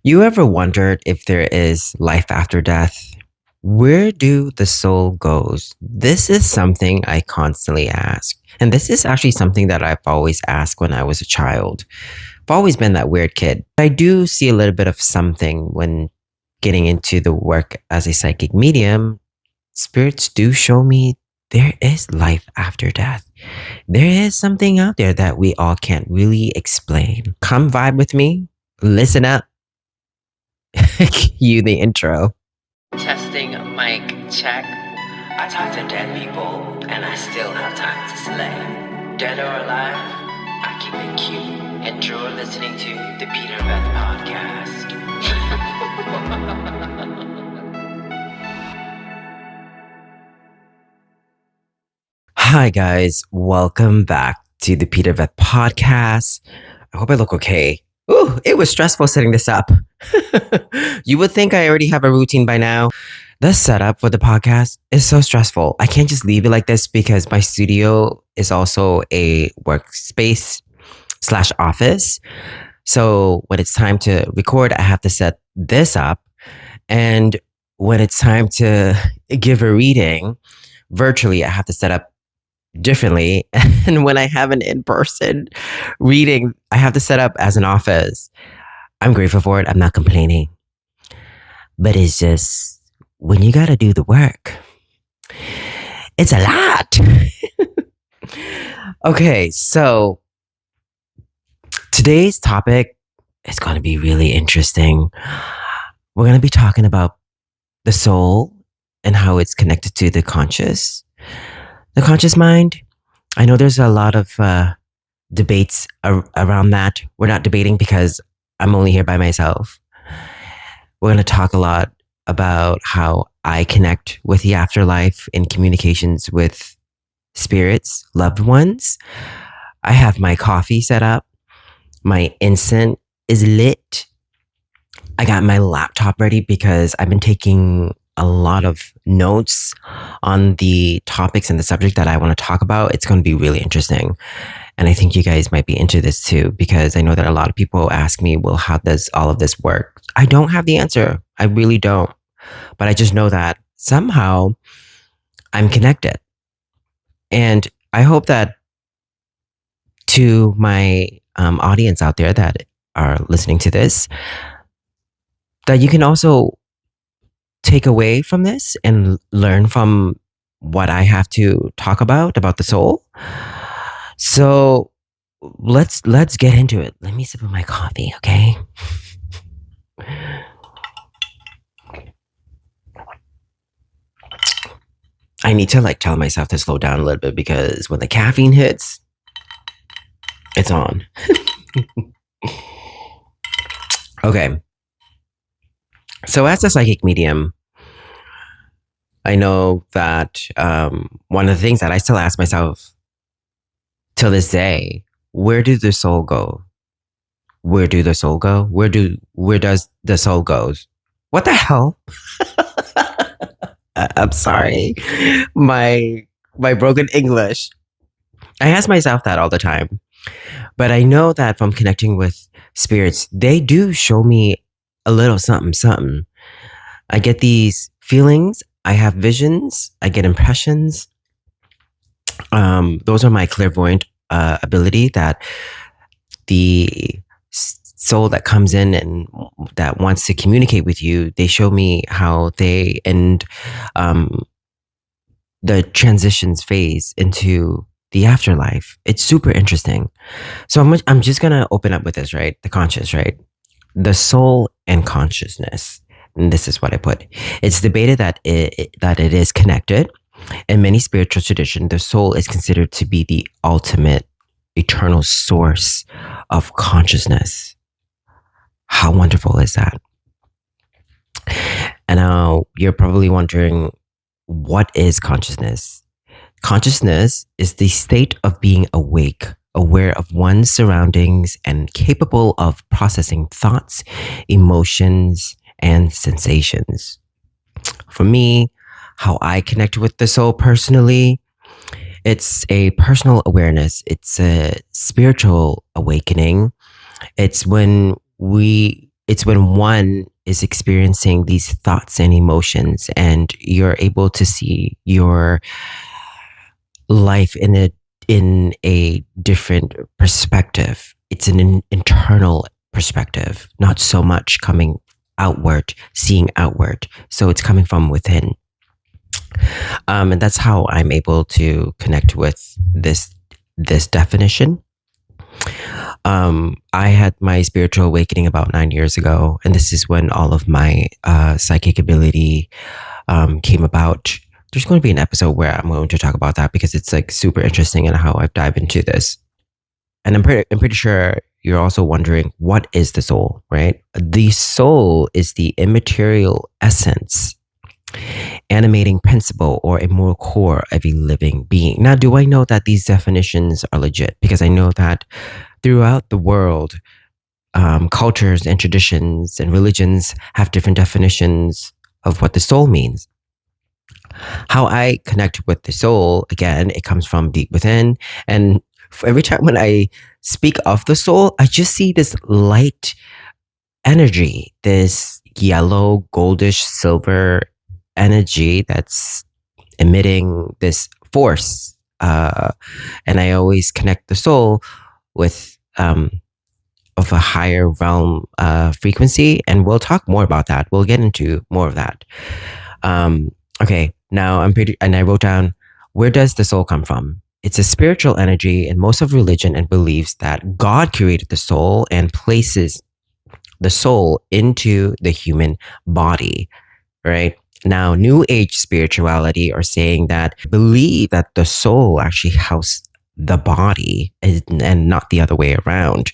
You ever wondered if there is life after death? Where do the soul goes? This is something I constantly ask. And this is actually something that I've always asked when I was a child. I've always been that weird kid. I do see a little bit of something when getting into the work as a psychic medium. Spirits do show me there is life after death. There is something out there that we all can't really explain. Come vibe with me. Listen up. Cue the intro. Testing mic check. I talk to dead people and I still have time to slay. Dead or alive, I keep it cute. And you're listening to the Peter Veth podcast. Hi guys, welcome back to the Peter Veth podcast. I hope I look okay. Ooh, it was stressful setting this up. You would think I already have a routine by now. The setup for the podcast is so stressful. I can't just leave it like this because my studio is also a workspace / office. So when it's time to record, I have to set this up. And when it's time to give a reading virtually, I have to set up differently. And when I have an in-person reading, I have to set up as an office. I'm grateful for it. I'm not complaining. But it's just when you got to do the work, it's a lot. Okay, so today's topic is going to be really interesting. We're going to be talking about the soul and how it's connected to the conscious mind. I know there's a lot of debates around that. We're not debating because I'm only here by myself. We're going to talk a lot about how I connect with the afterlife in communications with spirits, loved ones. I have my coffee set up. My incense is lit. I got my laptop ready because I've been taking a lot of notes on the topics and the subject that I want to talk about. It's going to be really interesting. And I think you guys might be into this too, because I know that a lot of people ask me, well, how does all of this work? I don't have the answer. I really don't. But I just know that somehow I'm connected. And I hope that to my audience out there that are listening to this, that you can also take away from this and learn from what I have to talk about the soul. So let's get into it. Let me sip of my coffee, okay? I need to tell myself to slow down a little bit because when the caffeine hits, it's on. Okay. So as a psychic medium, I know that one of the things that I still ask myself till this day, where did the soul go? Where do the soul go? Where does the soul goes? What the hell? I'm sorry. My broken English. I ask myself that all the time. But I know that from connecting with spirits, they do show me a little something, something. I get these feelings. I have visions. I get impressions. Those are my clairvoyant ability that the soul that comes in and that wants to communicate with you, they show me how they end the transitions phase into the afterlife. It's super interesting. So I'm just going to open up with this, right? The conscious, right? The soul and consciousness. And this is what I put. It's debated that it is connected. In many spiritual traditions, the soul is considered to be the ultimate eternal source of consciousness. How wonderful is that? And now you're probably wondering, what is consciousness? Consciousness is the state of being awake, aware of one's surroundings, and capable of processing thoughts, emotions, and sensations. For me, how I connect with the soul personally, it's a personal awareness. It's a spiritual awakening. It's when we it's when one is experiencing these thoughts and emotions, and you're able to see your life in a different perspective. It's an internal perspective, not so much coming outward, seeing outward. So it's coming from within. And that's how I'm able to connect with this definition. I had my spiritual awakening about 9 years ago, and this is when all of my psychic ability came about. There's going to be an episode where I'm going to talk about that because it's like super interesting and how I've dived into this. And I'm pretty sure you're also wondering, what is the soul, right? The soul is the immaterial essence, animating principle, or immortal core of a living being. Now, do I know that these definitions are legit? Because I know that throughout the world, cultures and traditions and religions have different definitions of what the soul means. How I connect with the soul, again, it comes from deep within. And every time when I speak of the soul, I just see this light energy, this yellow, goldish, silver energy that's emitting this force. And I always connect the soul with of a higher realm frequency. And we'll talk more about that. We'll get into more of that. Okay, now and I wrote down, where does the soul come from? It's a spiritual energy in most of religion and believes that God created the soul and places the soul into the human body, right? Now, New Age spirituality are saying that believe that the soul actually houses the body and not the other way around.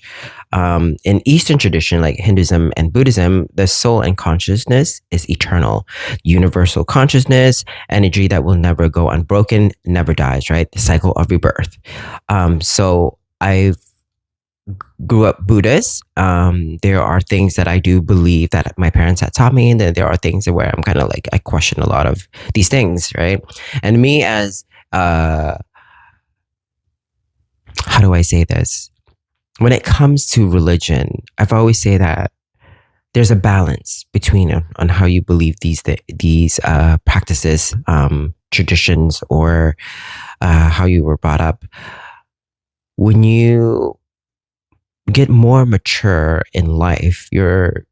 In Eastern tradition, like Hinduism and Buddhism, the soul and consciousness is eternal, universal consciousness, energy that will never go unbroken, never dies, right? The cycle of rebirth. So I grew up Buddhist. There are things that I do believe that my parents had taught me, and then there are things where I'm kind of like, I question a lot of these things, right? And me as, how do I say this? When it comes to religion, I've always say that there's a balance between on how you believe these practices, traditions, or how you were brought up. When you get more mature in life, you're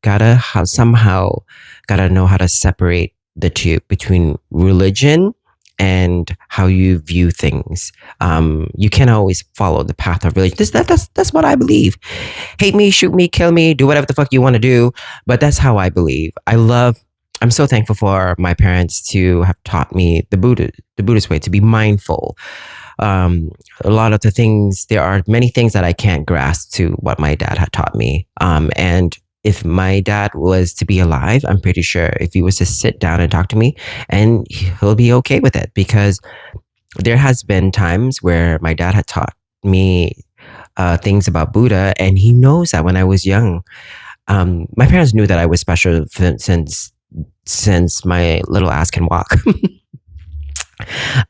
somehow gotta know how to separate the two between religion and how you view things. You can't always follow the path of religion. That's what I believe. Hate me, shoot me, kill me, do whatever the fuck you want to do. But that's how I believe. I'm so thankful for my parents to have taught me the Buddhist way, to be mindful. A lot of the things, there are many things that I can't grasp to what my dad had taught me. And if my dad was to be alive, I'm pretty sure if he was to sit down and talk to me, and he'll be okay with it, because there has been times where my dad had taught me things about Buddha, and he knows that when I was young, my parents knew that I was special since my little ass can walk.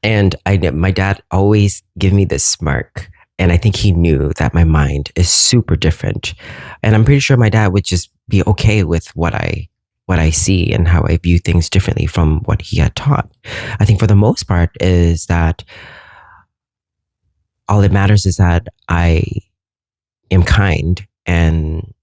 And my dad always gave me this smirk. And I think he knew that my mind is super different. And I'm pretty sure my dad would just be okay with what I see and how I view things differently from what he had taught. I think for the most part is that all that matters is that I am kind and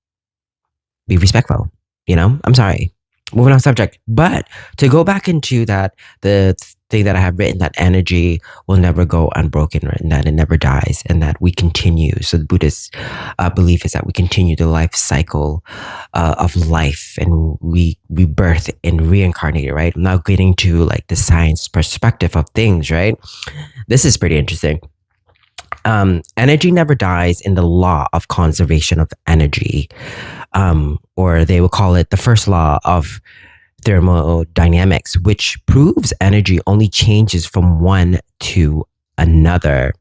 be respectful. I'm sorry. Moving on subject. But to go back into that, the thing that I have written, that energy will never go unbroken, right? And that it never dies, and that we continue. So the Buddhist belief is that we continue the life cycle of life, and we rebirth and reincarnate, right? I'm now getting to like the science perspective of things, right? This is pretty interesting. Energy never dies in the law of conservation of energy, or they will call it the first law of thermodynamics, which proves energy only changes from one to another.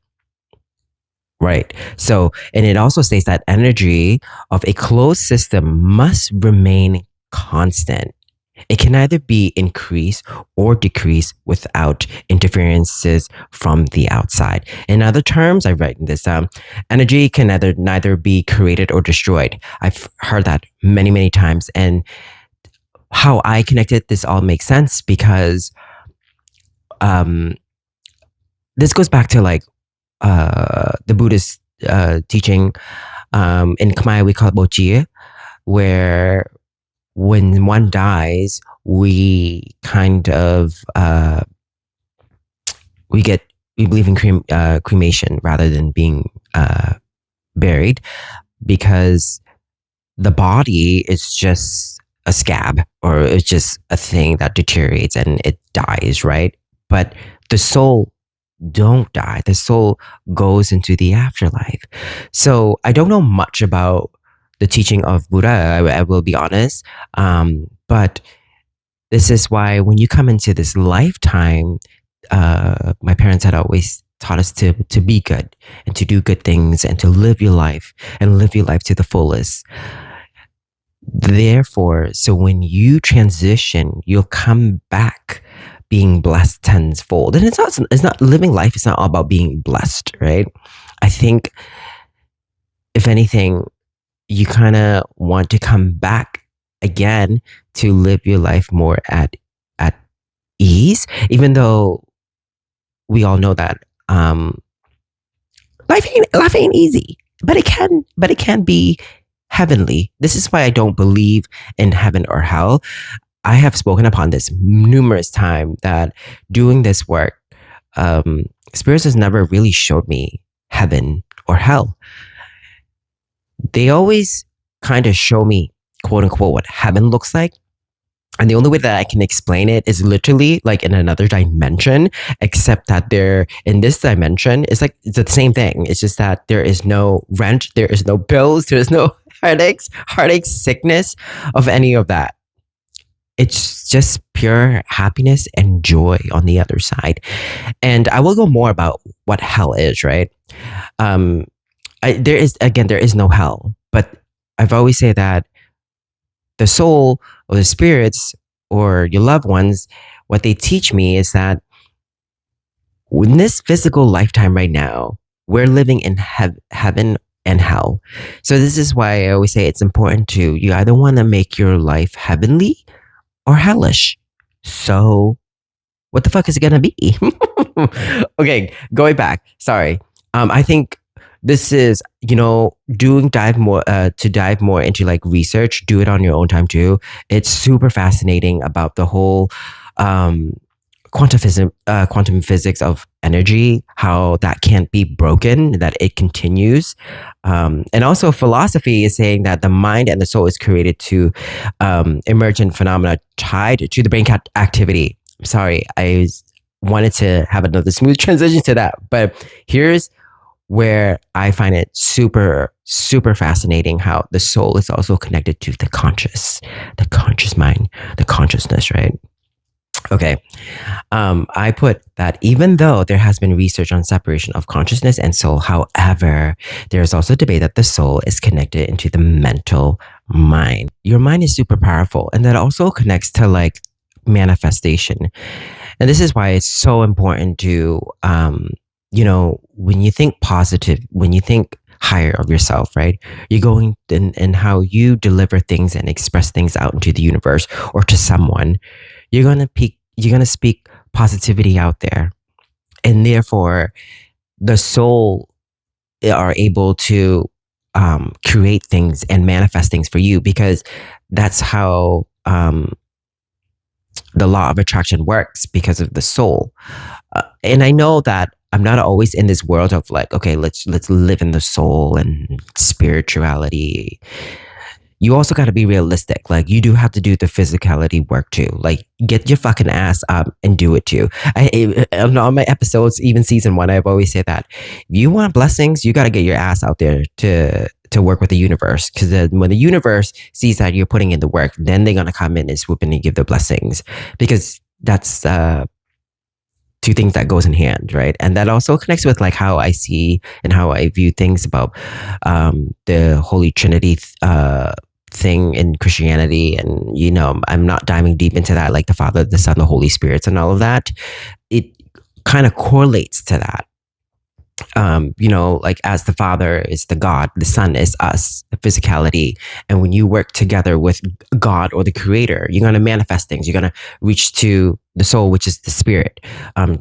Right. So, and it also states that energy of a closed system must remain constant. It can either be increased or decreased without interferences from the outside. In other terms, I write this down. Energy can neither be created or destroyed. I've heard that many, many times. And how I connected this all makes sense because um, this goes back to like the Buddhist teaching. In Khmer, we call it Bochie, where when one dies, we kind of we believe in cremation rather than being buried because the body is just a scab or it's just a thing that deteriorates and it dies, right? But the soul don't die. The soul goes into the afterlife. So I don't know much about the teaching of Buddha. I will be honest. But this is why when you come into this lifetime, my parents had always taught us to be good and to do good things and to live your life and live your life to the fullest. Therefore, so when you transition, you'll come back being blessed tenfold. And it's not living life. It's not all about being blessed, right? I think if anything, you kind of want to come back again to live your life more at ease, even though we all know that life ain't easy, but it can be heavenly. This is why I don't believe in heaven or hell. I have spoken upon this numerous times that doing this work, spirits has never really showed me heaven or hell. They always kind of show me, quote unquote, what heaven looks like. And the only way that I can explain it is literally like in another dimension, except that they're in this dimension. It's the same thing. It's just that there is no rent, there is no bills, there is no heartaches, sickness of any of that. It's just pure happiness and joy on the other side. And I will go more about what hell is, right? There is no hell, but I've always said that the soul or the spirits or your loved ones, what they teach me is that in this physical lifetime right now, we're living in heaven and hell. So this is why I always say it's important you either want to make your life heavenly or hellish. So what the fuck is it going to be? Okay, going back. Sorry. I think this is, dive more into like research, do it on your own time too. It's super fascinating about the whole quantum physics of energy, how that can't be broken, that it continues. And also philosophy is saying that the mind and the soul is created to emergent phenomena tied to the brain activity. Sorry, I wanted to have another smooth transition to that, but here's where I find it super, super fascinating how the soul is also connected to the conscious mind, the consciousness, right? Okay. I put that even though there has been research on separation of consciousness and soul, however, there is also debate that the soul is connected into the mental mind. Your mind is super powerful, and that also connects to like manifestation. And this is why it's so important to, when you think positive, when you think higher of yourself, right? You're going and how you deliver things and express things out into the universe or to someone, you're going to speak positivity out there. And therefore the soul are able to create things and manifest things for you, because that's how the law of attraction works, because of the soul. And I know that I'm not always in this world of like, okay, let's live in the soul and spirituality. You also got to be realistic. Like, you do have to do the physicality work too. Like, get your fucking ass up and do it too. On my episodes, even season 1, I've always said that if you want blessings, you got to get your ass out there to work with the universe. Because when the universe sees that you're putting in the work, then they're gonna come in and swoop in and give the blessings. Because that's two things that goes in hand, right? And that also connects with like how I see and how I view things about the Holy Trinity thing in Christianity, and I'm not diving deep into that, like the Father, the Son, the Holy Spirits, and all of that. It kind of correlates to that. Like as the Father is the God, the Son is us, the physicality. And when you work together with God or the Creator, you're going to manifest things. You're going to reach to the soul, which is the spirit.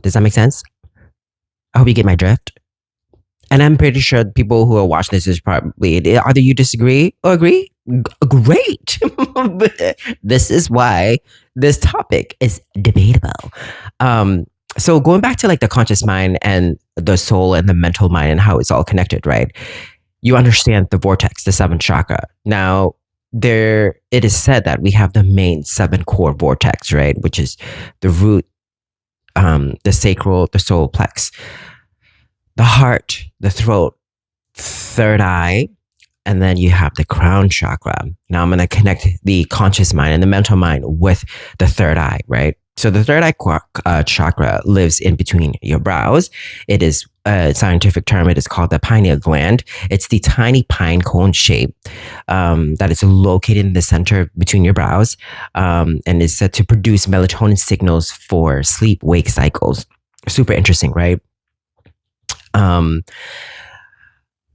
Does that make sense? I hope you get my drift. And I'm pretty sure people who are watching this is probably, either you disagree or agree. Great. This is why this topic is debatable. Um, so going back to like the conscious mind and the soul and the mental mind and how it's all connected, right? You understand the vortex, the seventh chakra. Now, it is said that we have the main seven core vortex, right? Which is the root, the sacral, the solar plex, the heart, the throat, third eye, and then you have the crown chakra. Now I'm going to connect the conscious mind and the mental mind with the third eye, right? So the third eye chakra lives in between your brows. It is a scientific term. It is called the pineal gland. It's the tiny pine cone shape that is located in the center between your brows, and is said to produce melatonin signals for sleep-wake cycles. Super interesting, right? And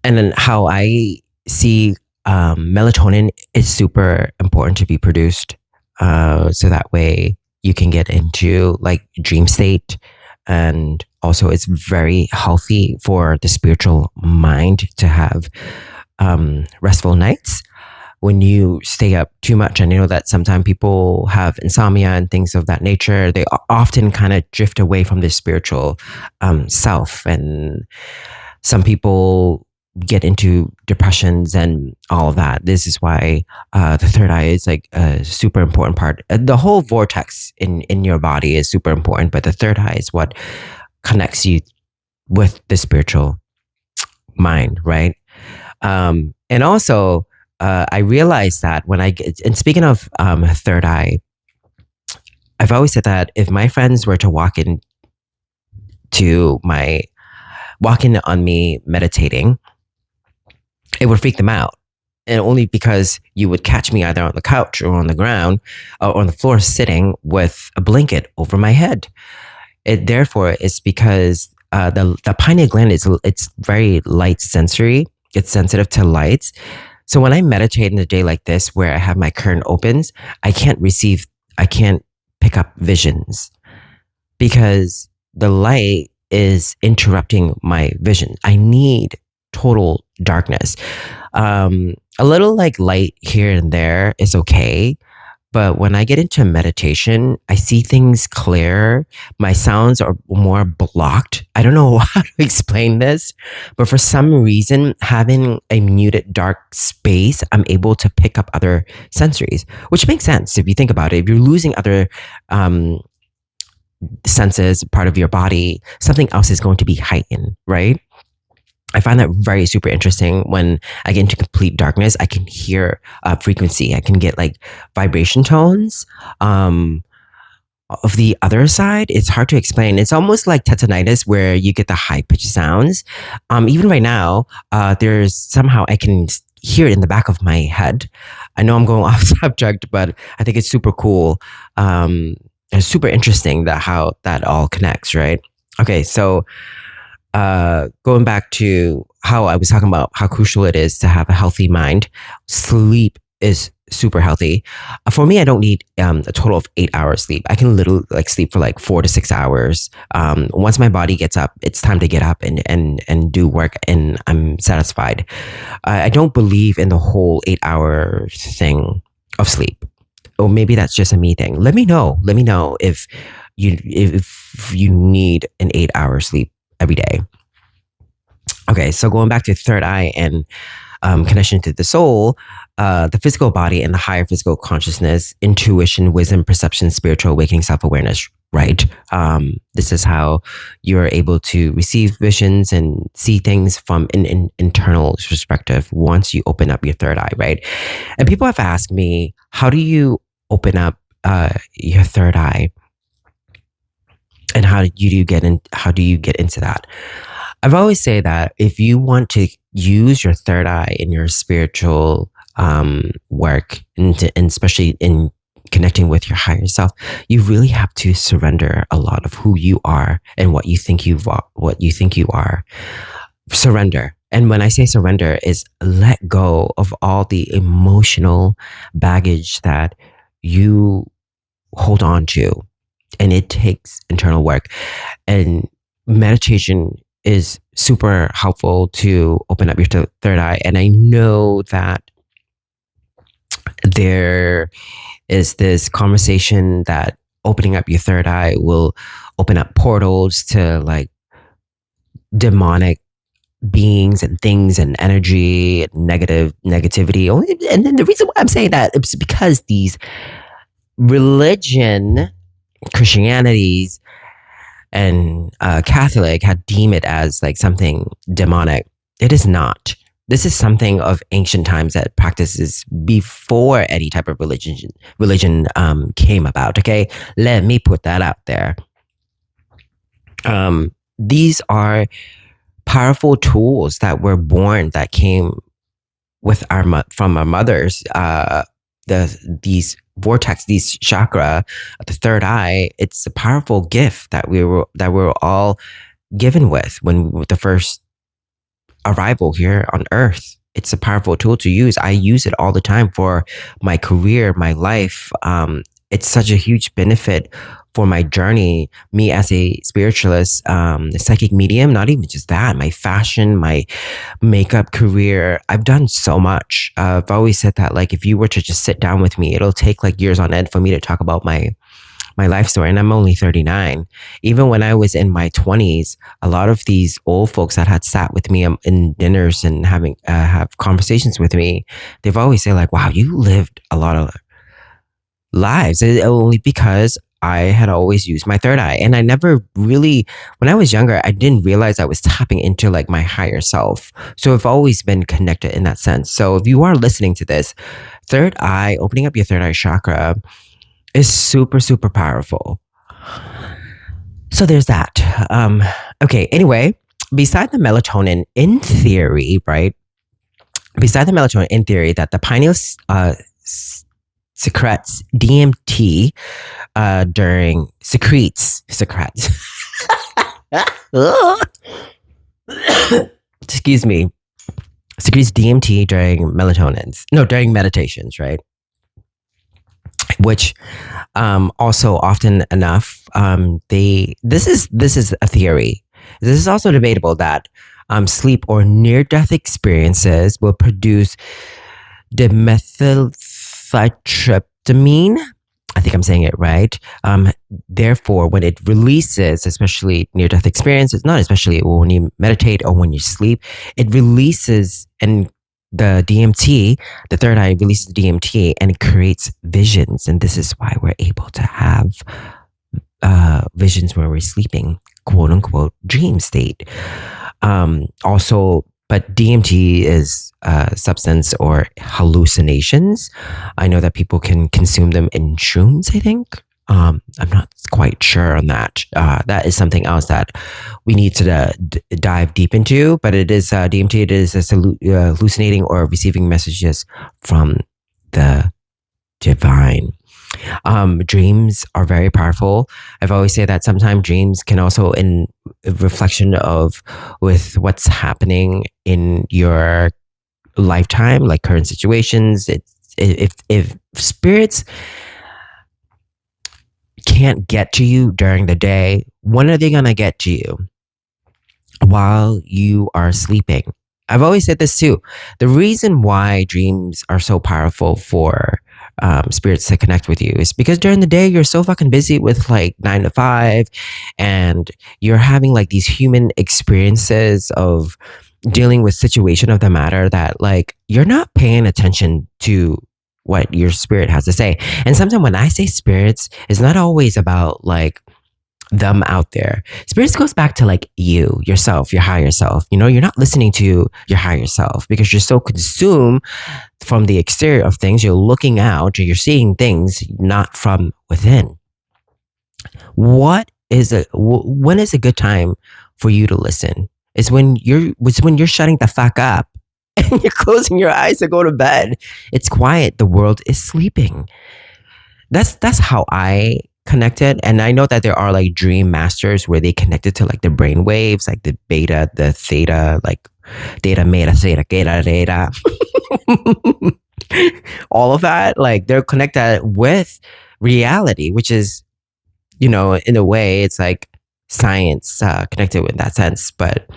then how I see melatonin is super important to be produced, so that way you can get into like dream state, and also it's very healthy for the spiritual mind to have restful nights. When you stay up too much, and that sometimes people have insomnia and things of that nature, they often kind of drift away from their spiritual self, and some people get into depressions and all of that. This is why the third eye is like a super important part. The whole vortex in your body is super important, but the third eye is what connects you with the spiritual mind, right? And also, I realized that when I get, and speaking of third eye, I've always said that if my friends were to walk in on me meditating, it would freak them out. And only because you would catch me either on the couch or on the ground or on the floor sitting with a blanket over my head. Therefore, it's because the pineal gland it's very light sensory. It's sensitive to lights. So when I meditate in a day like this, where I have my curtain opens, I can't pick up visions because the light is interrupting my vision. I need total darkness. A little like light here and there is okay. But when I get into meditation, I see things clear. My sounds are more blocked. I don't know how to explain this, but for some reason, having a muted dark space, I'm able to pick up other sensories, which makes sense if you think about it. If you're losing other senses, part of your body, something else is going to be heightened, right? I find that very super interesting. When I get into complete darkness, I can hear frequency. I can get like vibration tones. Of the other side, it's hard to explain. It's almost like tetanitis, where you get the high pitched sounds. Even right now, there's somehow I can hear it in the back of my head. I know I'm going off subject, but I think it's super cool. It's super interesting how that all connects, right? Okay, so going back to how I was talking about how crucial it is to have a healthy mind, sleep is super healthy. For me, I don't need a total of 8 hours sleep. I can literally like sleep for like 4 to 6 hours. Once my body gets up, it's time to get up and do work, and I'm satisfied. I don't believe in the whole 8 hour thing of sleep. Or maybe that's just a me thing. Let me know. Let me know if you need an 8 hour sleep every day. Okay, so going back to third eye and connection to the soul, the physical body and the higher physical consciousness, intuition, wisdom, perception, spiritual awakening, self-awareness, right? This is how you're able to receive visions and see things from an internal perspective once you open up your third eye, right? And people have asked me, how do you open up your third eye? And how do you get into that? I've always say that if you want to use your third eye in your spiritual work, and especially in connecting with your higher self, you really have to surrender a lot of who you are and what you think you are. Surrender. And when I say surrender, is let go of all the emotional baggage that you hold on to. And it takes internal work. And meditation is super helpful to open up your third eye. And I know that there is this conversation that opening up your third eye will open up portals to like demonic beings and things and energy and negativity. And then the reason why I'm saying that is because these religion, Christianities, and Catholic had deemed it as like something demonic. It is not. This is something of ancient times that practices before any type of religion came about. Okay, let me put that out there. These are powerful tools that were born, that came with from our mothers. These vortex, these chakra, the third eye. It's a powerful gift that we were all given with the first arrival here on Earth. It's a powerful tool to use. I use it all the time for my career, my life. It's such a huge benefit for my journey. Me as a spiritualist, a psychic medium, not even just that, my fashion, my makeup career. I've done so much. I've always said that, like, if you were to just sit down with me, it'll take like years on end for me to talk about my life story. And I'm only 39. Even when I was in my 20s, a lot of these old folks that had sat with me in dinners and have conversations with me, they've always said like, wow, you lived a lot of lives. Only because I had always used my third eye. And I never really, when I was younger, I didn't realize I was tapping into like my higher self. So I've always been connected in that sense. So if you are listening to this, third eye, opening up your third eye chakra is super, super powerful. So there's that. Okay. Anyway, beside the melatonin in theory, right? Beside the melatonin in theory that the pineal secretes DMT secretes. Excuse me. Secretes DMT during meditations, right? Which also often enough, this is a theory. This is also debatable that sleep or near-death experiences will produce dimethyltryptamine. I think I'm saying it right. Therefore, when it releases, especially near-death experiences, not especially when you meditate or when you sleep, it releases the DMT, the third eye releases the DMT and it creates visions. And this is why we're able to have visions where we're sleeping, quote unquote, dream state. Also, but DMT is a substance or hallucinations. I know that people can consume them in shrooms, I think. I'm not quite sure on that. That is something else that we need to dive deep into. But it is DMT. It is hallucinating or receiving messages from the divine. Dreams are very powerful. I've always said that sometimes dreams can also, in reflection of with what's happening in your lifetime, like current situations. If spirits can't get to you during the day, when are they going to get to you? While you are sleeping. I've always said this too. The reason why dreams are so powerful for spirits to connect with you is because during the day you're so fucking busy with like 9 to 5 and you're having like these human experiences of dealing with situation of the matter that like you're not paying attention to what your spirit has to say. And sometimes when I say spirits, it's not always about like them out there. Spirits goes back to like you, yourself, your higher self. You know, you're not listening to your higher self because you're so consumed from the exterior of things. You're looking out and you're seeing things not from within. When is a good time for you to listen? It's when you're shutting the fuck up and you're closing your eyes to go to bed. It's quiet. The world is sleeping. That's how I connected. And I know that there are like dream masters where they connected to like the brain waves, like the beta, the theta, like theta, meta, theta, theta, theta. All of that, like they're connected with reality, which is, in a way, it's like science connected in that sense. But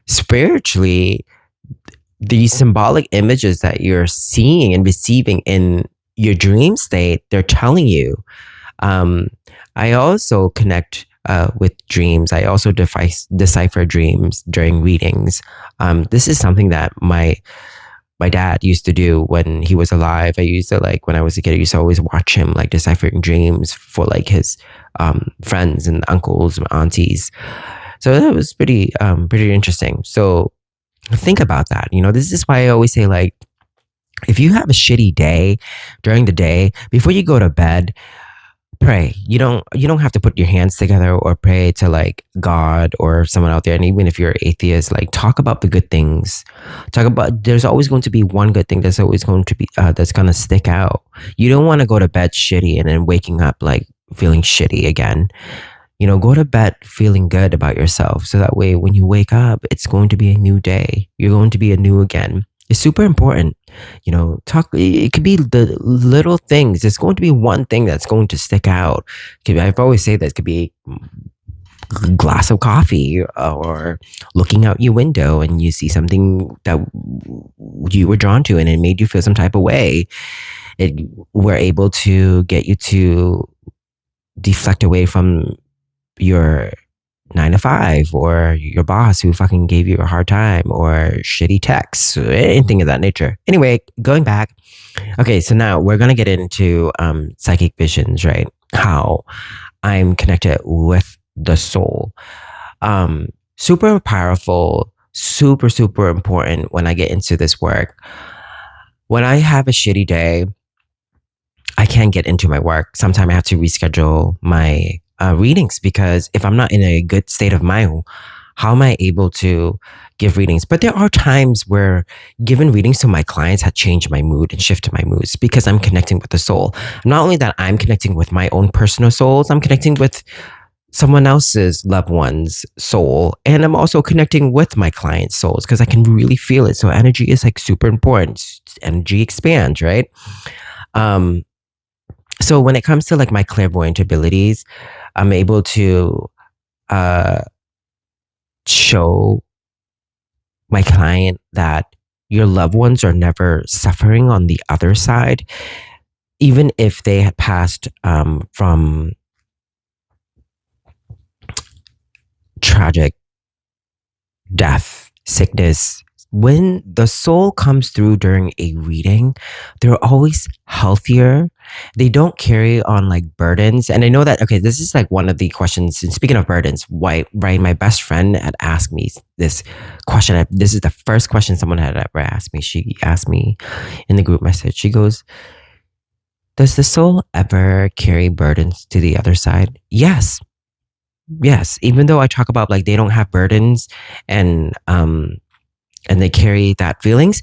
spiritually, these symbolic images that you're seeing and receiving in your dream state, they're telling you. Um, I also connect with dreams. I also decipher dreams during readings. This is something that my dad used to do when he was alive. I used to like when I was a kid. I used to always watch him like deciphering dreams for like his friends and uncles and aunties. So that was pretty interesting. So think about that. This is why I always say like if you have a shitty day during the day, before you go to bed, pray. You don't have to put your hands together or pray to like God or someone out there. And even if you're atheist, like talk about the good things. Talk about there's always going to be one good thing that's always going to be that's going to stick out. You don't want to go to bed shitty and then waking up like feeling shitty again. Go to bed feeling good about yourself. So that way, when you wake up, it's going to be a new day. You're going to be anew again. It's super important. It could be the little things. There's going to be one thing that's going to stick out. I've always said that it could be a glass of coffee or looking out your window and you see something that you were drawn to and it made you feel some type of way. We're able to get you to deflect away from your 9 to 5 or your boss who fucking gave you a hard time or shitty texts, anything of that nature. Anyway, going back. Okay, so now we're going to get into psychic visions, right? How I'm connected with the soul. Super powerful, super, super important when I get into this work. When I have a shitty day, I can't get into my work. Sometimes I have to reschedule my readings because if I'm not in a good state of mind, how am I able to give readings? But there are times where giving readings to my clients had changed my mood and shifted my moods because I'm connecting with the soul. Not only that, I'm connecting with my own personal souls, I'm connecting with someone else's loved one's soul. And I'm also connecting with my client's souls because I can really feel it. So energy is like super important. Energy expands, right? So when it comes to like my clairvoyant abilities, I'm able to show my client that your loved ones are never suffering on the other side, even if they had passed from tragic death, sickness. When the soul comes through during a reading, they're always healthier. They don't carry on like burdens. And I know that, okay, this is like one of the questions. And speaking of burdens, why, right? My best friend had asked me this question. This is the first question someone had ever asked me. She asked me in the group message, she goes, does the soul ever carry burdens to the other side? Yes. Yes. Even though I talk about like they don't have burdens and they carry that feelings,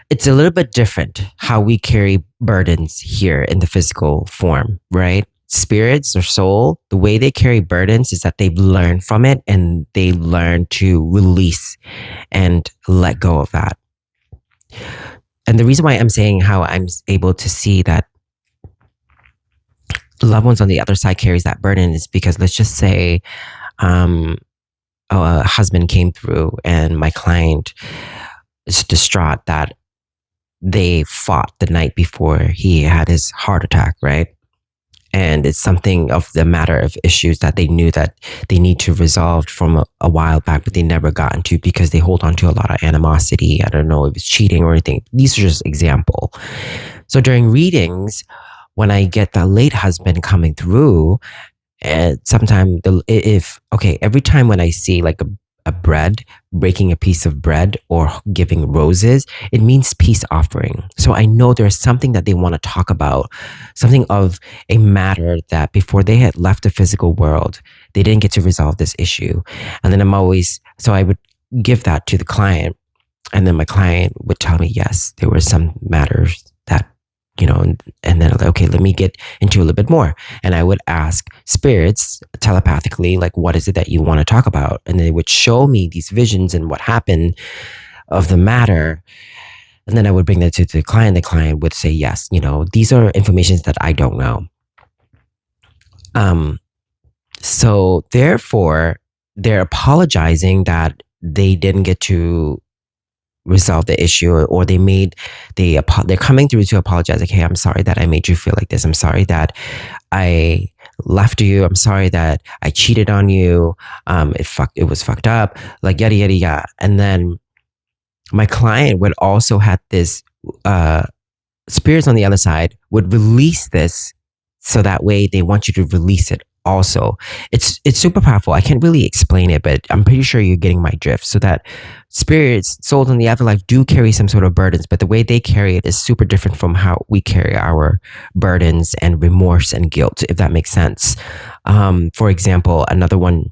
it's a little bit different how we carry burdens here in the physical form, right? Spirits or soul, the way they carry burdens is that they've learned from it and they learn to release and let go of that. And the reason why I'm saying how I'm able to see that loved ones on the other side carries that burden is because let's just say a husband came through and my client is distraught that they fought the night before he had his heart attack, right? And it's something of the matter of issues that they knew that they need to resolve from a while back, but they never got into because they hold on to a lot of animosity. I don't know if it's cheating or anything. These are just example. So during readings, when I get the late husband coming through, and sometimes every time when I see like a bread, breaking a piece of bread or giving roses, it means peace offering. So I know there's something that they want to talk about, something of a matter that before they had left the physical world, they didn't get to resolve this issue. And then I would give that to the client. And then my client would tell me, yes, there were some matters that, and then like, okay, let me get into a little bit more. And I would ask spirits telepathically, like, what is it that you want to talk about? And they would show me these visions and what happened of the matter. And then I would bring that to the client. The client would say, yes, these are informations that I don't know. So therefore, they're apologizing that they didn't get to resolve the issue, or they're coming through to apologize. Like, hey, I'm sorry that I made you feel like this. I'm sorry that I left you. I'm sorry that I cheated on you. It was fucked up. Like yada yada yada. And then my client would also have this spirits on the other side would release this, so that way they want you to release it also. It's super powerful. I can't really explain it, but I'm pretty sure you're getting my drift. So that spirits, souls in the afterlife do carry some sort of burdens, but the way they carry it is super different from how we carry our burdens and remorse and guilt, if that makes sense. For example, another one,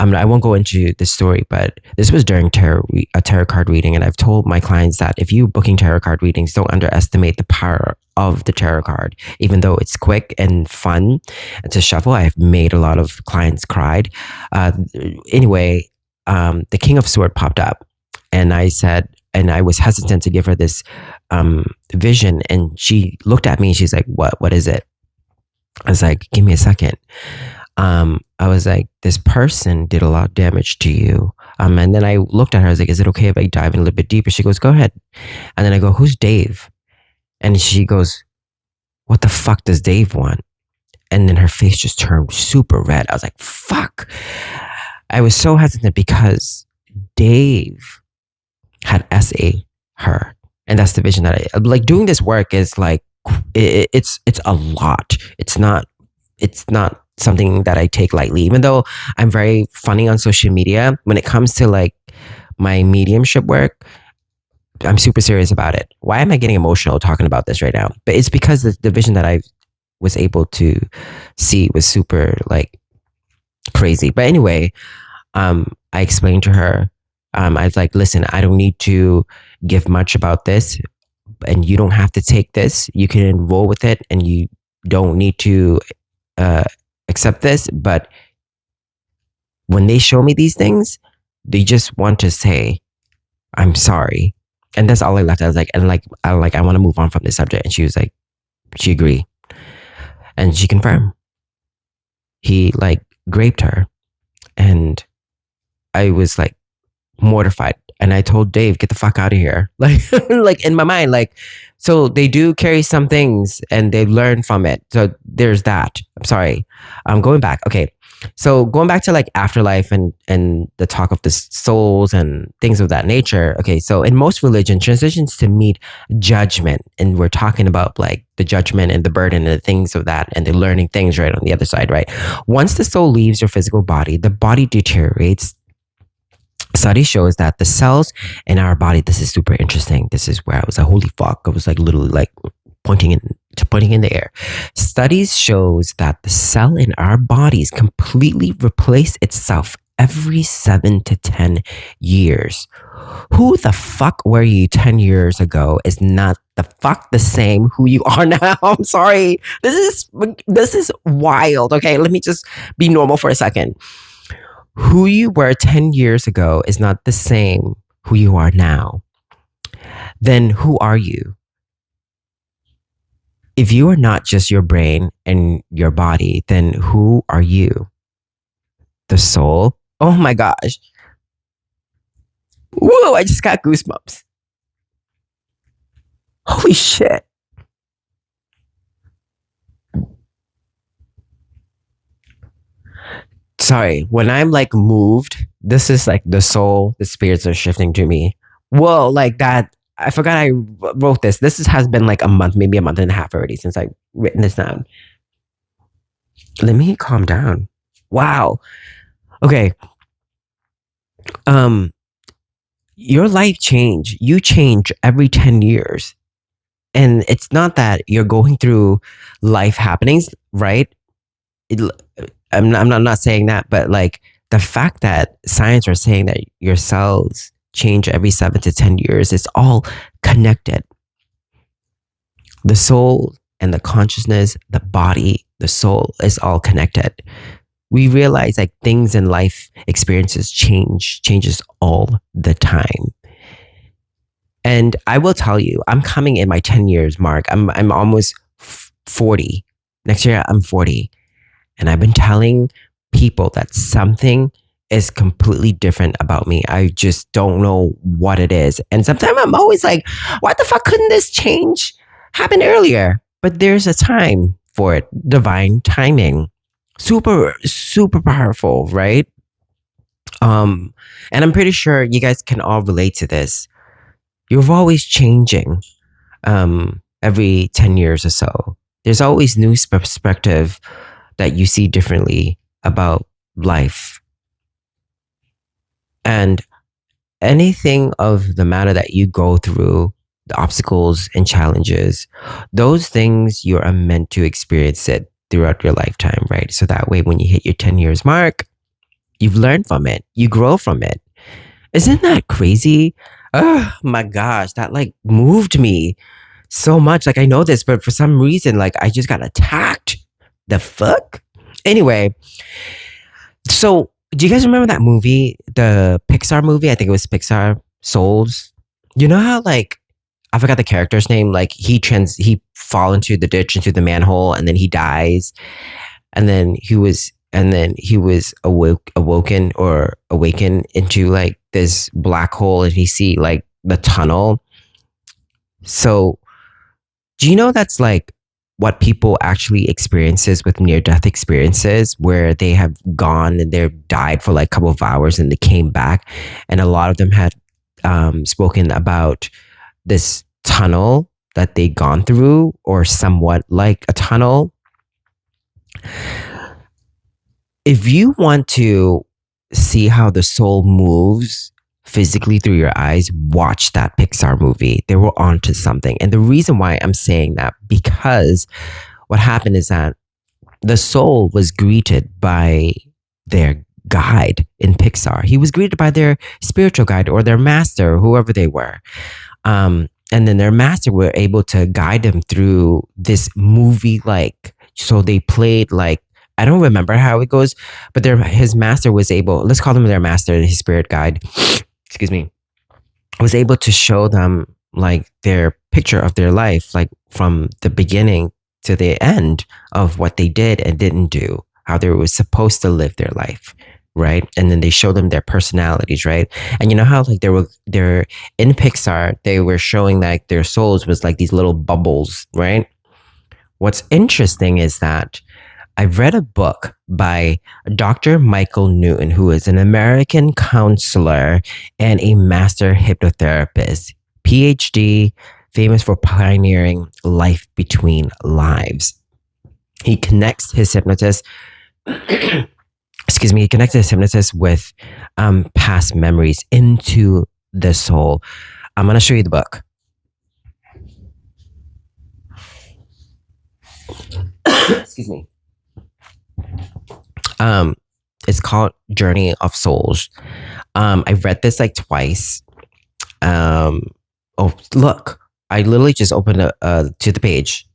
I won't go into this story, but this was during a tarot card reading. And I've told my clients that if you booking tarot card readings, don't underestimate the power of the tarot card. Even though it's quick and fun to shuffle, I've made a lot of clients cried. Anyway, the King of Swords popped up, and I was hesitant to give her this vision. And she looked at me and she's like, what is it? I was like, give me a second. I was like, this person did a lot of damage to you. And then I looked at her, I was like, is it okay if I dive in a little bit deeper? She goes, go ahead. And then I go, who's Dave? And she goes, what the fuck does Dave want? And then her face just turned super red. I was like, fuck. I was so hesitant because Dave had SA her. And that's the vision that I like. Doing this work is like, it's a lot. It's not something that I take lightly, even though I'm very funny on social media. When it comes to like my mediumship work, I'm super serious about it. Why am I getting emotional talking about this right now? But it's because the vision that I was able to see was super like crazy. But anyway, I explained to her, I was like, listen, I don't need to give much about this, and you don't have to take this. You can enroll with it, and you don't need to accept this. But when they show me these things, they just want to say, I'm sorry. And that's all I left. I was like, I want to move on from this subject. And she was like, she agreed. And she confirmed. He like raped her. And I was like mortified. And I told Dave, get the fuck out of here. Like in my mind, like, so they do carry some things and they learn from it. So there's that. I'm sorry. I'm going back. Okay. So going back to like afterlife and the talk of the souls and things of that nature. Okay. So in most religion, transitions to meet judgment. And we're talking about like the judgment and the burden and the things of that, and the learning things right on the other side, right? Once the soul leaves your physical body, the body deteriorates. Study shows that the cells in our body, this is super interesting. This is where I was like, holy fuck. I was like literally like pointing in the air. Studies shows that the cell in our bodies completely replace itself every 7 to 10 years. Who the fuck were you 10 years ago is not the fuck the same who you are now. I'm sorry. This is wild. Okay, let me just be normal for a second. Who you were 10 years ago is not the same who you are now. Then who are you? If you are not just your brain and your body, then who are you? The soul? Oh my gosh. Whoa, I just got goosebumps. Holy shit. Sorry, when I'm like moved, this is like the soul, the spirits are shifting to me. Whoa, like that. I forgot I wrote this. Has been like a month, maybe a month and a half already since I've written this down. Let me calm down. Wow. Okay. Your life change. You change every 10 years. And it's not that you're going through life happenings, right? I'm not saying that, but like the fact that science are saying that your cells change every 7 to 10 years. It's all connected. The soul and the consciousness, the body, the soul is all connected. We realize like things in life experiences changes all the time. And I will tell you, I'm coming in my 10 years mark. I'm almost 40. Next year I'm 40. And I've been telling people that something is completely different about me. I just don't know what it is. And sometimes I'm always like, why the fuck couldn't this change happen earlier? But there's a time for it. Divine timing. Super, super powerful, right? Um, and I'm pretty sure you guys can all relate to this. You're always changing every 10 years or so. There's always new perspective that you see differently about life. And anything of the matter that you go through, the obstacles and challenges, those things you are meant to experience it throughout your lifetime, right? So that way, when you hit your 10 years mark, you've learned from it, you grow from it. Isn't that crazy? Oh my gosh, that like moved me so much. Like I know this, but for some reason, like I just got attacked. The fuck? Anyway, so do you guys remember that movie, the Pixar movie? I think it was Pixar, Souls. You know how like I forgot the character's name. Like he fall into the ditch, into the manhole, and then he dies, and then he was awakened into like this black hole, and he see like the tunnel. So do you know that's like what people actually experiences with near-death experiences, where they have gone and they've died for like a couple of hours and they came back, and a lot of them had spoken about this tunnel that they gone through, or somewhat like a tunnel. If you want to see how the soul moves physically through your eyes, watch that Pixar movie. They were onto something. And the reason why I'm saying that, because what happened is that the soul was greeted by their guide in Pixar. He was greeted by their spiritual guide or their master, whoever they were. And then their master were able to guide them through this movie. Like, so they played like, I don't remember how it goes, but his master was able, let's call him their master, his spirit guide, excuse me, was able to show them like their picture of their life, like from the beginning to the end of what they did and didn't do, how they were supposed to live their life, right? And then they show them their personalities, right? And you know how like they're in Pixar, they were showing like their souls was like these little bubbles, right? What's interesting is that I've read a book by Dr. Michael Newton, who is an American counselor and a master hypnotherapist, PhD, famous for pioneering life between lives. He connects his hypnotist, he connects his hypnotist with past memories into the soul. I'm going to show you the book. Excuse me. It's called Journey of Souls. I've read this like twice. Oh, look, I literally just opened to the page.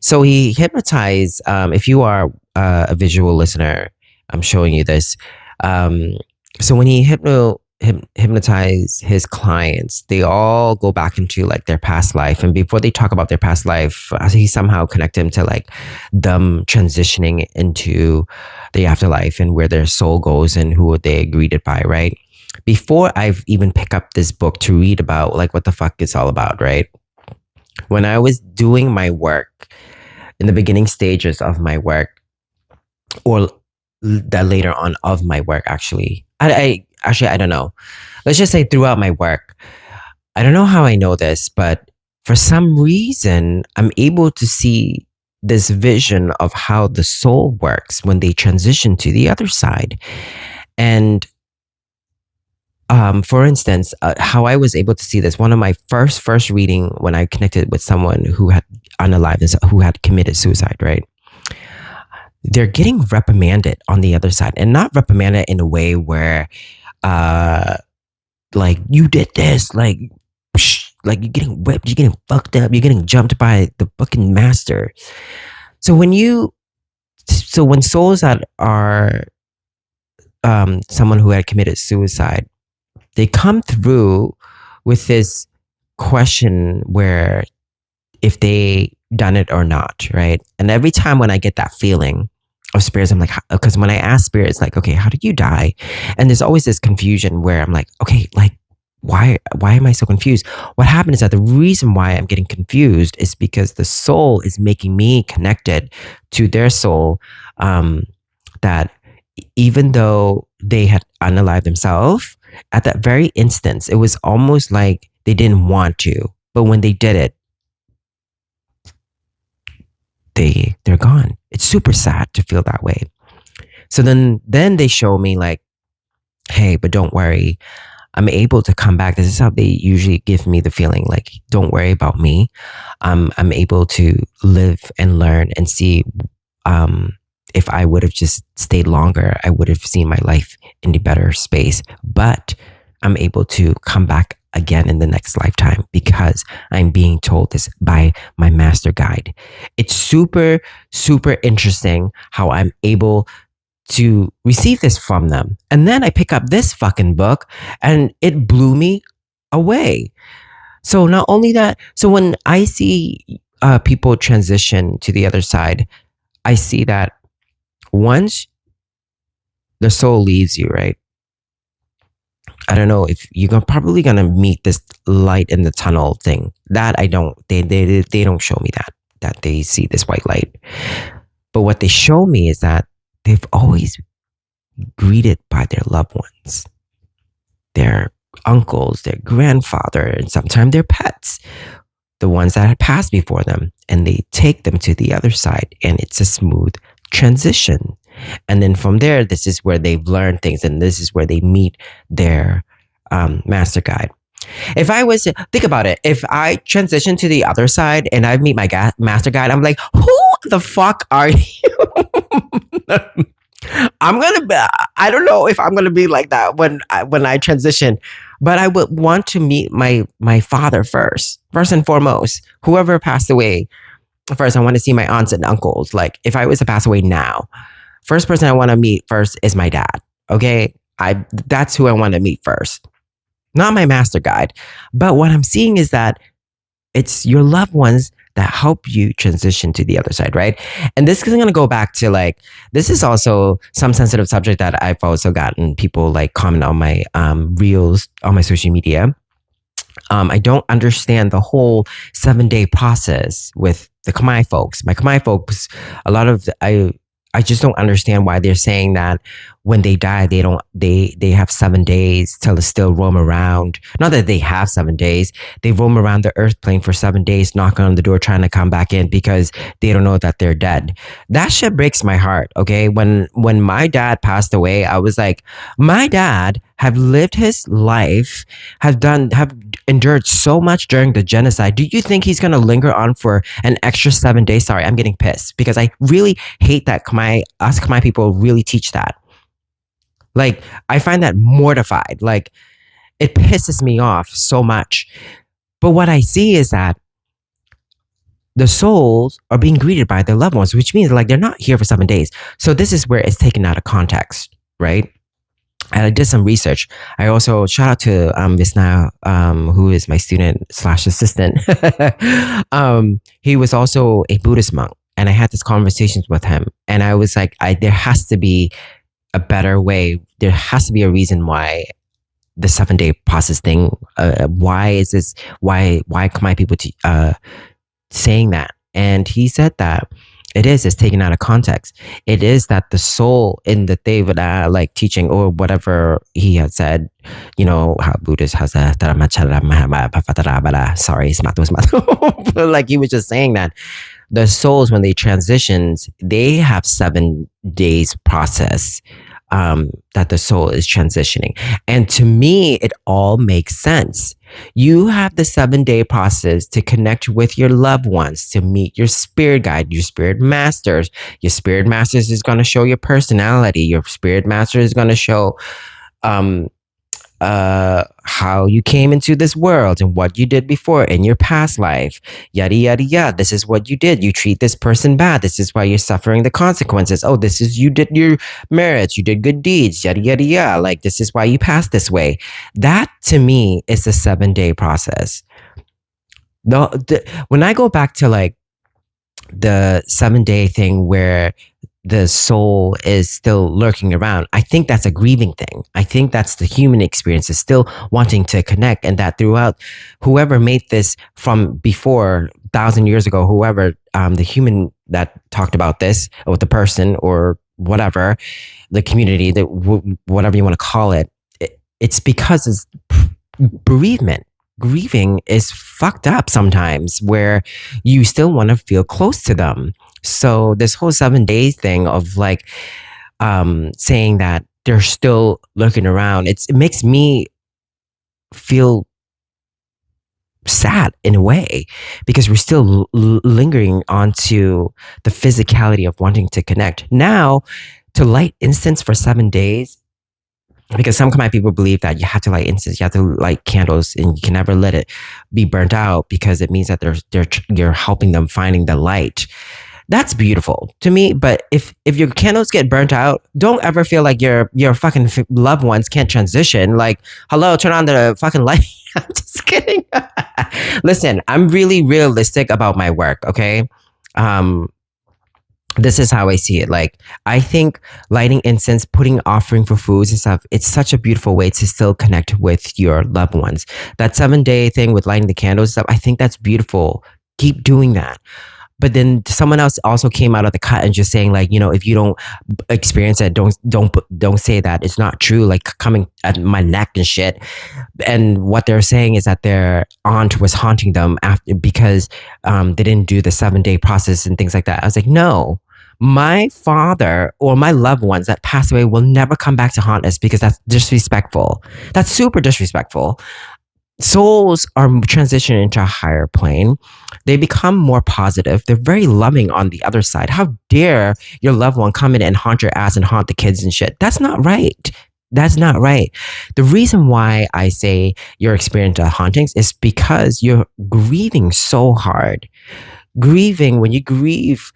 So he hypnotized, if you are a visual listener, I'm showing you this. So when he hypnotize his clients, they all go back into like their past life, and before they talk about their past life, he somehow connected them to like them transitioning into the afterlife and where their soul goes and who they greeted by, right? Before I've even picked up this book to read about like what the fuck it's all about, right? When I was doing my work in the beginning stages of my work, or that later on of my work, actually, I don't know. Let's just say throughout my work, I don't know how I know this, but for some reason, I'm able to see this vision of how the soul works when they transition to the other side. And for instance, how I was able to see this, one of my first reading when I connected with someone who had unalived, who had committed suicide, right? They're getting reprimanded on the other side, and not reprimanded in a way where like you did this, like you're getting whipped, you're getting fucked up, you're getting jumped by the fucking master. So when souls that are someone who had committed suicide, they come through with this question where if they done it or not, right? And every time when I get that feeling of spirits, I'm like, because when I ask spirits, like, okay, how did you die? And there's always this confusion where I'm like, okay, like, why am I so confused? What happened is that the reason why I'm getting confused is because the soul is making me connected to their soul. That even though they had unalived themselves, at that very instance, it was almost like they didn't want to, but when they did it, they're gone. It's super sad to feel that way. So then they show me like, hey, but don't worry, I'm able to come back. This is how they usually give me the feeling like, don't worry about me. I'm able to live and learn and see. If I would have just stayed longer, I would have seen my life in a better space. But I'm able to come back again in the next lifetime because I'm being told this by my master guide. It's super, super interesting how I'm able to receive this from them. And then I pick up this fucking book and it blew me away. So not only that, so when I see people transition to the other side, I see that once the soul leaves you, right? I don't know if you're probably gonna meet this light in the tunnel thing. That I don't. They don't show me that they see this white light. But what they show me is that they've always greeted by their loved ones, their uncles, their grandfather, and sometimes their pets, the ones that had passed before them, and they take them to the other side, and it's a smooth transition. And then from there, this is where they've learned things, and this is where they meet their master guide. If I was to think about it, if I transition to the other side and I meet my master guide, I'm like, who the fuck are you? I don't know if I'm gonna be like that when I transition, but I would want to meet my father first and foremost. Whoever passed away first, I want to see my aunts and uncles. Like if I was to pass away now, first person I want to meet first is my dad. Okay, that's who I want to meet first, not my master guide. But what I'm seeing is that it's your loved ones that help you transition to the other side, right? And this is going to go back to like, this is also some sensitive subject that I've also gotten people like comment on my reels on my social media. I don't understand the whole 7-day process with the Khmer folks. My Khmer folks, a lot of I just don't understand why they're saying that when they die, they have 7 days to still roam around. Not that they have 7 days. They roam around the earth plane for 7 days, knocking on the door, trying to come back in because they don't know that they're dead. That shit breaks my heart. Okay. When my dad passed away, I was like, my dad have lived his life, have endured so much during the genocide. Do you think he's going to linger on for an extra 7 days? Sorry, I'm getting pissed because I really hate that us Khmer people really teach that. Like, I find that mortified. Like, it pisses me off so much. But what I see is that the souls are being greeted by their loved ones, which means like they're not here for 7 days. So this is where it's taken out of context, right? I did some research. I also shout out to Visna, who is my student / assistant. He was also a Buddhist monk, and I had these conversations with him, and I was like, there has to be a better way. There has to be a reason why the 7-day process thing. Why is this? Why come my people saying that? And he said that it's taken out of context. It is that the soul in the Devada like teaching or whatever he had said, you know, how Buddhist has a sorry, but like he was just saying that the souls, when they transitions, they have 7 days process that the soul is transitioning. And to me, it all makes sense. You have the 7-day process to connect with your loved ones, to meet your spirit guide, your spirit masters. Your spirit masters is going to show your personality. Your spirit master is going to show how you came into this world and what you did before in your past life, yada yada yada. This is what you did. You treat this person bad. This is why you're suffering the consequences. Oh, this is, you did your merits. You did good deeds, yada yada yada. Like, this is why you passed this way. That to me is the 7-day process. When I go back to like the 7-day thing where the soul is still lurking around, I think that's a grieving thing. I think that's the human experience, is still wanting to connect, and that throughout, whoever made this from before 1,000 years ago, whoever, the human that talked about this, or the person, or whatever, the community, that whatever you want to call it, it's because it's bereavement. Grieving is fucked up sometimes, where you still want to feel close to them. So this whole 7 day thing of like, saying that they're still looking around, it makes me feel sad in a way, because we're still lingering onto the physicality of wanting to connect. Now, to light incense for 7 days, because some Khmer people believe that you have to light incense, you have to light candles, and you can never let it be burnt out, because it means that you're helping them finding the light. That's beautiful to me. But if your candles get burnt out, don't ever feel like your fucking loved ones can't transition. Like, hello, turn on the fucking light. I'm just kidding. Listen, I'm really realistic about my work. Okay. This is how I see it. Like, I think lighting incense, putting offering for foods and stuff, it's such a beautiful way to still connect with your loved ones. That 7-day thing with lighting the candles and stuff, I think that's beautiful. Keep doing that. But then someone else also came out of the cut and just saying, like, if you don't experience it, don't say that it's not true, like coming at my neck and shit. And what they're saying is that their aunt was haunting them after, because they didn't do the 7-day process and things like that. I was like, no, my father or my loved ones that passed away will never come back to haunt us, because that's disrespectful. That's super disrespectful. Souls are transitioning into a higher plane. They become more positive. They're very loving on the other side. How dare your loved one come in and haunt your ass and haunt the kids and shit? That's not right. That's not right. The reason why I say you're experiencing hauntings is because you're grieving so hard. Grieving, when you grieve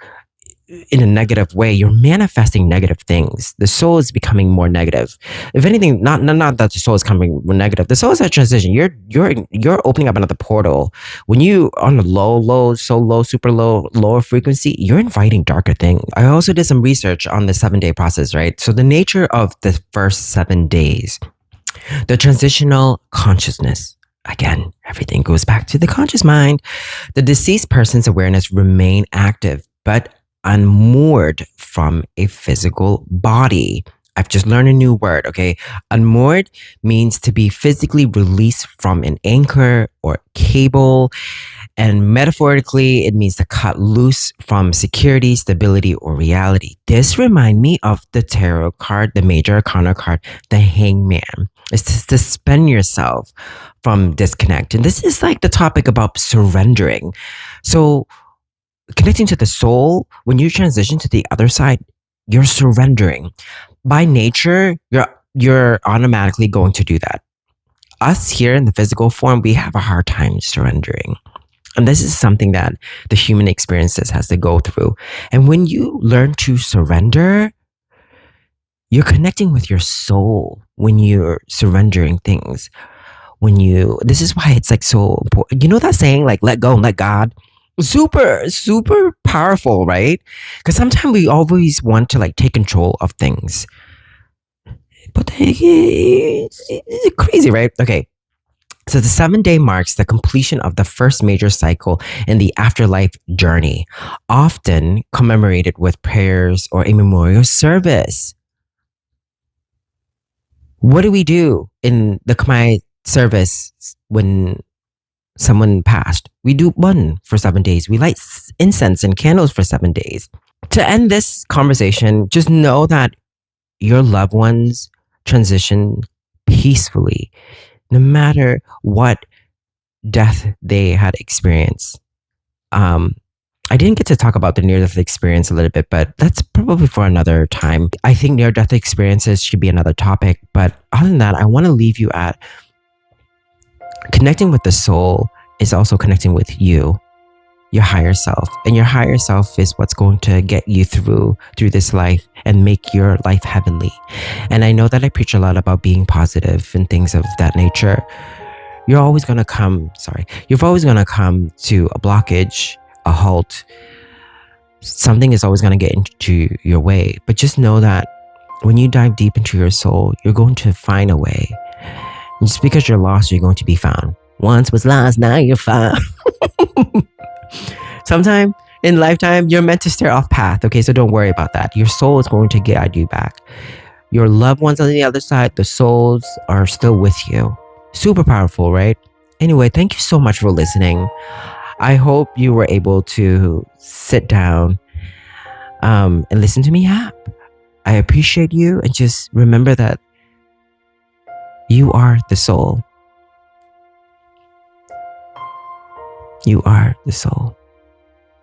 in a negative way, you're manifesting negative things. The soul is becoming more negative. If anything, not that the soul is coming more negative. The soul is a transition. You're opening up another portal. When you on a super lower frequency, you're inviting darker things. I also did some research on the 7-day process, right? So the nature of the first 7 days, the transitional consciousness. Again, everything goes back to the conscious mind. The deceased person's awareness remain active, but unmoored from a physical body. I've just learned a new word, okay? Unmoored means to be physically released from an anchor or cable. And metaphorically, it means to cut loose from security, stability, or reality. This reminds me of the tarot card, the major arcana card, the hangman. It's to suspend yourself from disconnect. And this is like the topic about surrendering. So connecting to the soul, when you transition to the other side, you're surrendering. By nature, you're automatically going to do that. Us here in the physical form, we have a hard time surrendering. And this is something that the human experiences has to go through. And when you learn to surrender, you're connecting with your soul when you're surrendering things. This is why it's like so important. You know that saying, like, let go and let God? Super, super powerful, right? Because sometimes we always want to like take control of things. But it's crazy, right? Okay. So the 7-day marks the completion of the first major cycle in the afterlife journey, often commemorated with prayers or a memorial service. What do we do in the Khmer service when someone passed? We do one for 7 days. We light incense and candles for 7 days. To end this conversation, just know that your loved ones transition peacefully, no matter what death they had experienced. I didn't get to talk about the near-death experience a little bit, but that's probably for another time. I think near-death experiences should be another topic, but other than that, I want to leave you at connecting with the soul is also connecting with you, your higher self. And your higher self is what's going to get you through this life and make your life heavenly. And I know that I preach a lot about being positive and things of that nature. You've always going to come to a blockage, a halt. Something is always going to get into your way. But just know that when you dive deep into your soul, you're going to find a way. And just because you're lost, you're going to be found. Once was lost, now you're found. Sometime in lifetime, you're meant to stay off path. Okay, so don't worry about that. Your soul is going to guide you back. Your loved ones on the other side, the souls are still with you. Super powerful, right? Anyway, thank you so much for listening. I hope you were able to sit down and listen to me yap. I appreciate you, and just remember that you are the soul. You are the soul.